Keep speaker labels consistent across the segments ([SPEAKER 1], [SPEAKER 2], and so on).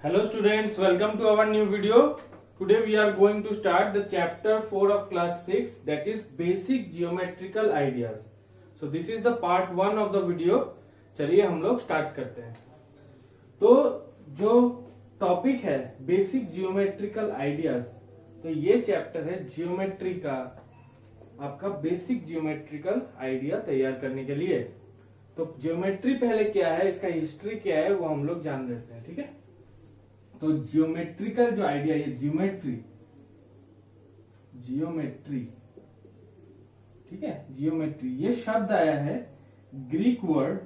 [SPEAKER 1] Hello students, welcome to our new video. Today we are going to start the chapter 4 of class 6, that is basic geometrical ideas. So this is the part 1 of the video. चलिए हम लोग start करते हैं। तो जो topic है basic geometrical ideas, तो ये चैप्टर है जियोमेट्री का, आपका बेसिक जियोमेट्रिकल आइडिया तैयार करने के लिए। तो जियोमेट्री पहले क्या है, इसका हिस्ट्री क्या है, वो हम लोग जान लेते हैं। ठीक है, तो जियोमेट्रिकल जो आइडिया, ये जियोमेट्री ठीक है, जियोमेट्री ये शब्द आया है ग्रीक वर्ड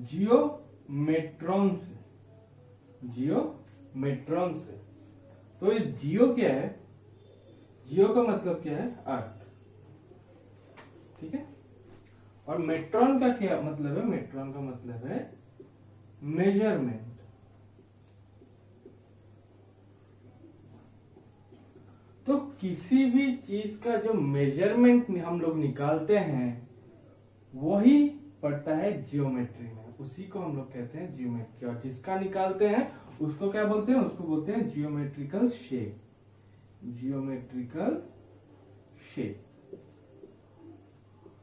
[SPEAKER 1] जियोमेट्रॉन से। तो ये जियो क्या है, जियो का मतलब क्या है, अर्थ। ठीक है, और मेट्रॉन का क्या मतलब है, मेट्रॉन का मतलब है मेजरमेंट। तो किसी भी चीज का जो मेजरमेंट हम लोग निकालते हैं वही पड़ता है जियोमेट्री में, उसी को हम लोग कहते हैं जियोमेट्री। और जिसका निकालते हैं उसको क्या बोलते हैं, उसको बोलते हैं जियोमेट्रिकल शेप।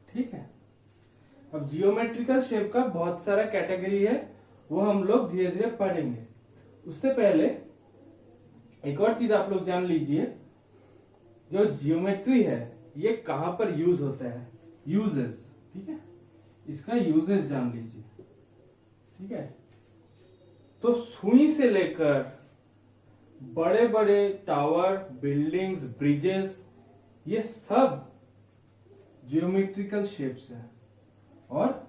[SPEAKER 1] ठीक है, अब जियोमेट्रिकल शेप का बहुत सारा कैटेगरी है, वो हम लोग धीरे धीरे पढ़ेंगे। उससे पहले एक और चीज आप लोग जान लीजिए, जो जियोमेट्री है ये कहां पर यूज होता है, यूजेस। ठीक है, इसका यूजेस जान लीजिए। ठीक है, तो सुई से लेकर बड़े बड़े टावर, बिल्डिंग्स, ब्रिजेस, ये सब जियोमेट्रिकल शेप्स है, और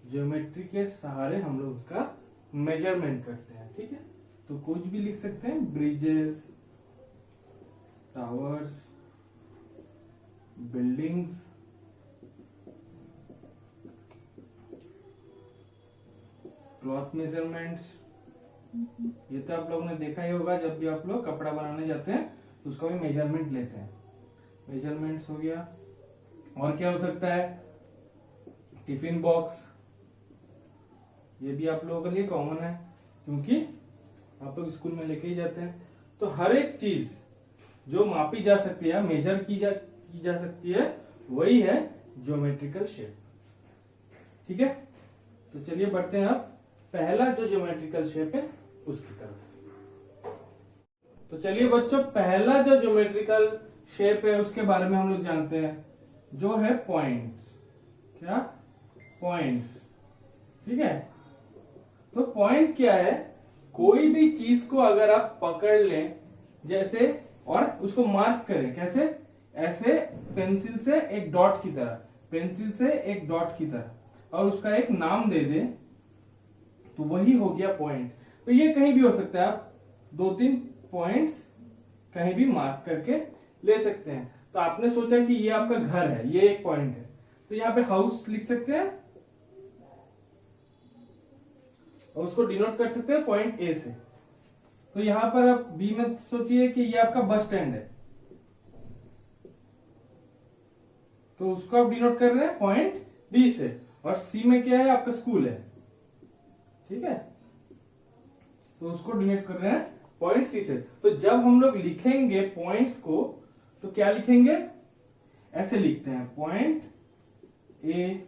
[SPEAKER 1] ज्योमेट्री के सहारे हम लोग उसका मेजरमेंट करते हैं। ठीक है, तो कुछ भी लिख सकते हैं, bridges, towers, buildings, cloth measurements. ये तो आप लोगों ने देखा ही होगा, जब भी आप लोग कपड़ा बनाने जाते हैं तो उसका भी मेजरमेंट लेते हैं। मेजरमेंट्स हो गया, और क्या हो सकता है, टिफिन बॉक्स, ये भी आप लोगों के लिए कॉमन है क्योंकि आप लोग स्कूल में लेके ही जाते हैं। तो हर एक चीज जो मापी जा सकती है, मेजर की जा सकती है, वही है ज्योमेट्रिकल शेप। ठीक है, तो चलिए बढ़ते हैं अब पहला जो ज्योमेट्रिकल शेप है उसकी तरफ। तो चलिए बच्चों, पहला जो ज्योमेट्रिकल शेप है उसके बारे में हम लोग जानते हैं, जो है पॉइंट्स। क्या, पॉइंट्स। ठीक है, तो पॉइंट क्या है, कोई भी चीज को अगर आप पकड़ लें जैसे, और उसको मार्क करें, कैसे, ऐसे पेंसिल से एक डॉट की तरह, और उसका एक नाम दे दे, तो वही हो गया पॉइंट। तो ये कहीं भी हो सकता है, आप 2-3 पॉइंट्स कहीं भी मार्क करके ले सकते हैं। तो आपने सोचा कि ये आपका घर है, ये एक पॉइंट है, तो यहाँ पे हाउस लिख सकते हैं और उसको डिनोट कर सकते हैं पॉइंट ए से। तो यहां पर आप बी में सोचिए कि ये आपका बस स्टैंड है, तो उसको आप डिनोट कर रहे हैं पॉइंट बी से। और सी में क्या है, आपका स्कूल है। ठीक है, तो उसको डिनोट कर रहे हैं पॉइंट सी से। तो जब हम लोग लिखेंगे पॉइंट्स को, तो क्या लिखेंगे, ऐसे लिखते हैं, point A,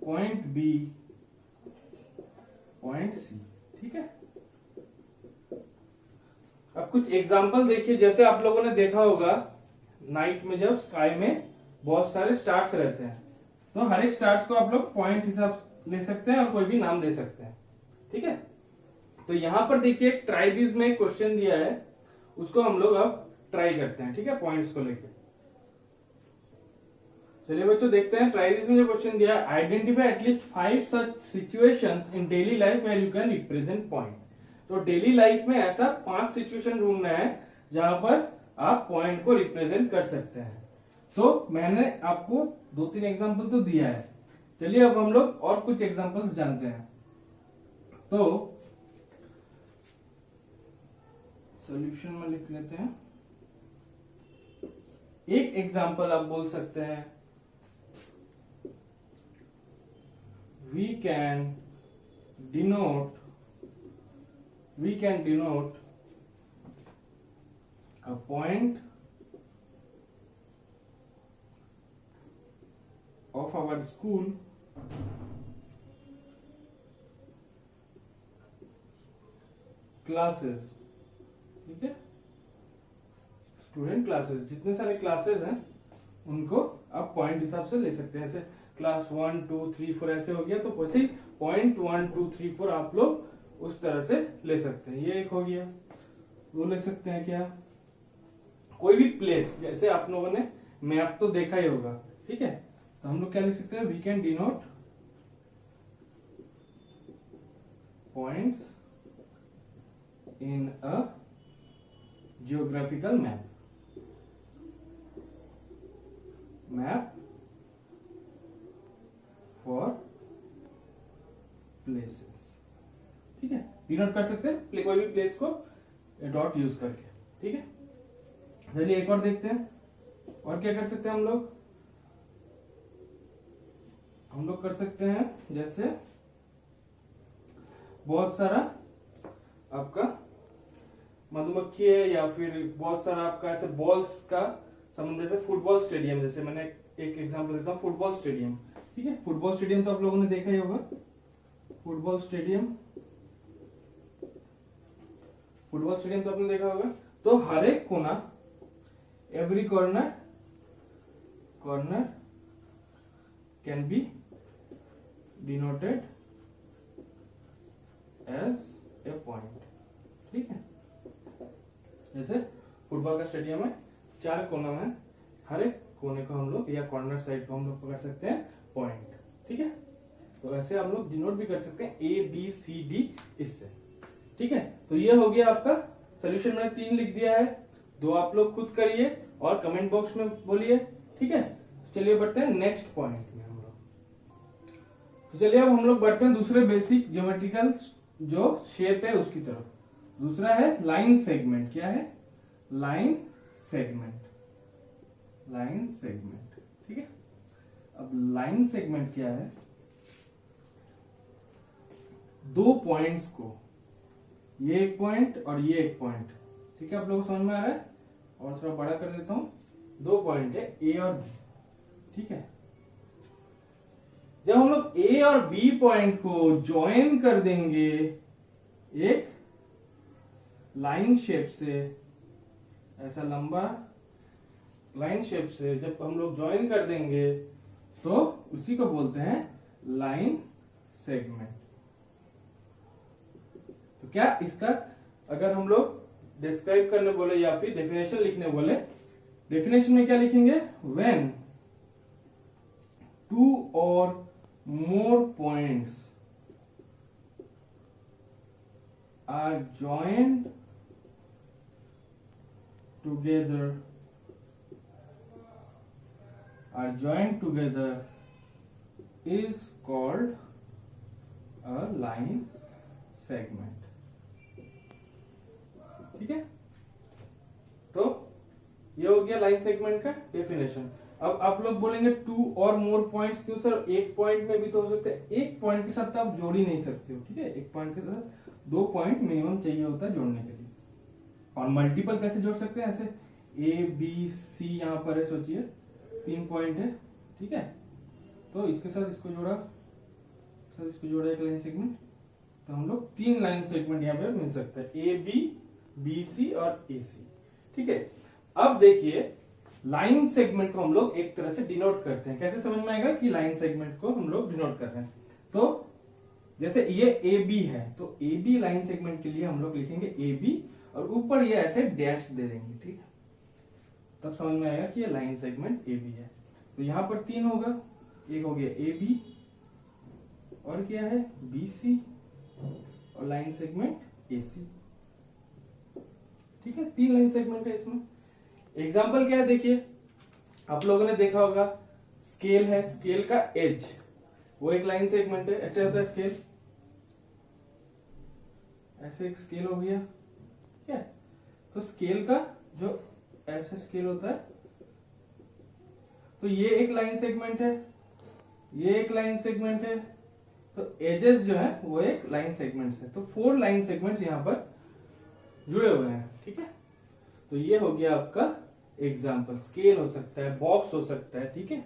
[SPEAKER 1] point B, point C. ठीक है, अब कुछ एग्जांपल देखिए। जैसे आप लोगों ने देखा होगा नाइट में जब स्काई में बहुत सारे स्टार्स रहते हैं, तो हर एक स्टार्स को आप लोग पॉइंट हिसाब ले सकते हैं और कोई भी नाम दे सकते हैं। ठीक है, तो यहां पर देखिए ट्राई दिस में एक क्वेश्चन दिया है, उसको हम लोग अब ट्राई करते हैं। ठीक है, पॉइंट्स को लेकर। चलिए बच्चों देखते हैं, ट्राई दिस में जो क्वेश्चन दिया है, identify at least 5 such situations in daily life where you can represent point. तो डेली लाइफ में ऐसा 5 सिचुएशन ढूंढना है जहां पर आप पॉइंट को रिप्रेजेंट कर सकते हैं। तो मैंने आपको 2-3 एग्जांपल तो दिया है, चलिए अब हम लोग और कुछ एग्जांपल्स जानते हैं। तो सॉल्यूशन में लिख लेते हैं। एक एग्जांपल आप बोल सकते हैं, we can denote a point of our school classes, ठीक है, स्टूडेंट क्लासेस, जितने सारे क्लासेस हैं उनको आप पॉइंट हिसाब से ले सकते हैं। ऐसे क्लास 1 2 3 4 ऐसे हो गया, तो वैसे ही पॉइंट 1 2 3 4 आप लोग उस तरह से ले सकते हैं। ये एक हो गया। वो ले सकते हैं क्या, कोई भी प्लेस, जैसे आप लोगों ने मैप तो देखा ही होगा, ठीक है, तो हम लोग क्या लिख सकते हैं, we can denote points in a geographical map for places, ठीक है, डिनोट कर सकते हैं कोई भी प्लेस को डॉट यूज करके, ठीक है। चलिए एक और देखते हैं, और क्या कर सकते हैं हम लोग कर सकते हैं, जैसे बहुत सारा आपका मधुमक्खी है या फिर बहुत सारा आपका ऐसे बॉल्स का संबंध, जैसे फुटबॉल स्टेडियम, जैसे मैंने एक एग्जांपल देता हूँ, फुटबॉल स्टेडियम, ठीक है, फुटबॉल स्टेडियम तो आप लोगों ने देखा ही होगा, फुटबॉल स्टेडियम तो आपने देखा होगा। तो हर एक कोना, every corner can be denoted as a point, ठीक है। जैसे फुटबॉल का स्टेडियम है, 4 कोना में, हर एक कोने को हम लोग या कॉर्नर साइड को हम लोग पकड़ सकते हैं पॉइंट, ठीक है। तो ऐसे हम लोग डिनोट भी कर सकते हैं ABCD इससे, ठीक है। तो ये हो गया आपका सोल्यूशन, मैंने 3 लिख दिया है, 2 आप लोग खुद करिए और कमेंट बॉक्स में बोलिए, ठीक है। चलिए बढ़ते हैं नेक्स्ट पॉइंट में हम लोग। तो चलिए अब हम लोग बढ़ते हैं दूसरे बेसिक ज्योमेट्रिकल जो शेप है उसकी तरफ। दूसरा है लाइन सेगमेंट। क्या है, लाइन सेगमेंट, ठीक है। अब लाइन सेगमेंट क्या है, 2 पॉइंट्स को, ये एक पॉइंट और ये एक पॉइंट, ठीक है, आप लोगों को समझ में आ रहा है, और थोड़ा बड़ा कर देता हूं, 2 पॉइंट है A और B, ठीक है। जब हम लोग A और B पॉइंट को ज्वाइन कर देंगे एक लाइन शेप से, ऐसा लंबा लाइन शेप से जब हम लोग ज्वाइन कर देंगे तो उसी को बोलते हैं लाइन सेगमेंट। तो क्या इसका अगर हम लोग डिस्क्राइब करने बोले या फिर डेफिनेशन लिखने बोले, डेफिनेशन में क्या लिखेंगे, when 2 or more points are joined together is called a line segment, ठीक है। तो ये हो गया लाइन सेगमेंट का डेफिनेशन। अब आप लोग बोलेंगे 2 और मोर पॉइंट्स, क्यों सर, एक पॉइंट में भी तो हो सकते हैं, एक पॉइंट के साथ तो आप जोड़ ही नहीं सकते हो, ठीक है, एक पॉइंट के साथ 2 पॉइंट मिनिमम चाहिए होता है जोड़ने के लिए। और मल्टीपल कैसे जोड़ सकते हैं, ऐसे ABC यहां पर है, सोचिए 3 पॉइंट है, ठीक है, तो इसके साथ इसको जोड़ा एक लाइन सेगमेंट, तो हम लोग 3 लाइन सेगमेंट यहाँ पे मिल सकता है, AB BC और AC, ठीक है। अब देखिए लाइन सेगमेंट को हम लोग एक तरह से डिनोट करते हैं, कैसे समझ में आएगा कि लाइन सेगमेंट को हम लोग डिनोट कर रहे हैं। तो जैसे ये AB है, तो AB लाइन सेगमेंट के लिए हम लोग लिखेंगे AB और ऊपर ये ऐसे डैश दे देंगे, ठीक है, तब समझ में आएगा कि ये लाइन सेगमेंट AB है। तो यहां पर 3 होगा, एक हो गया AB और क्या है BC और लाइन सेगमेंट AC, ठीक है, 3 लाइन सेगमेंट है इसमें। एग्जाम्पल क्या है, देखिए आप लोगों ने देखा होगा स्केल है, स्केल का एज वो एक लाइन सेगमेंट है, ऐसे होता है स्केल, ऐसे एक स्केल हो गया, क्या, तो स्केल का जो ऐसे स्केल होता है, तो ये एक लाइन सेगमेंट है, ये एक लाइन सेगमेंट है, तो एजेस जो है वो एक लाइन सेगमेंट्स है, तो 4 लाइन सेगमेंट्स यहाँ पर जुड़े हुए हैं, ठीक है। तो ये हो गया आपका एग्जाम्पल, स्केल हो सकता है, बॉक्स हो सकता है, ठीक है।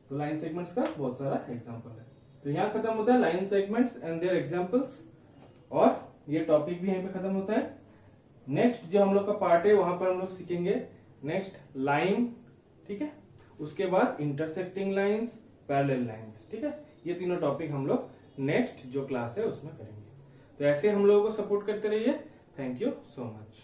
[SPEAKER 1] तो लाइन सेगमेंट्स का बहुत सारा एग्जाम्पल है। तो यहाँ खत्म होता है line segments and there examples, और ये टॉपिक भी यहीं पे खत्म होता है। नेक्स्ट जो हम लोग का पार्ट है वहां पर हम लोग सीखेंगे नेक्स्ट लाइन, ठीक है। उसके बाद इंटरसेक्टिंग लाइंस, पैरेलल लाइंस, ठीक है। ये तीनों टॉपिक हम लोग नेक्स्ट जो क्लास है उसमें करेंगे। तो ऐसे हम लोगों को सपोर्ट करते रहिए। Thank you so much.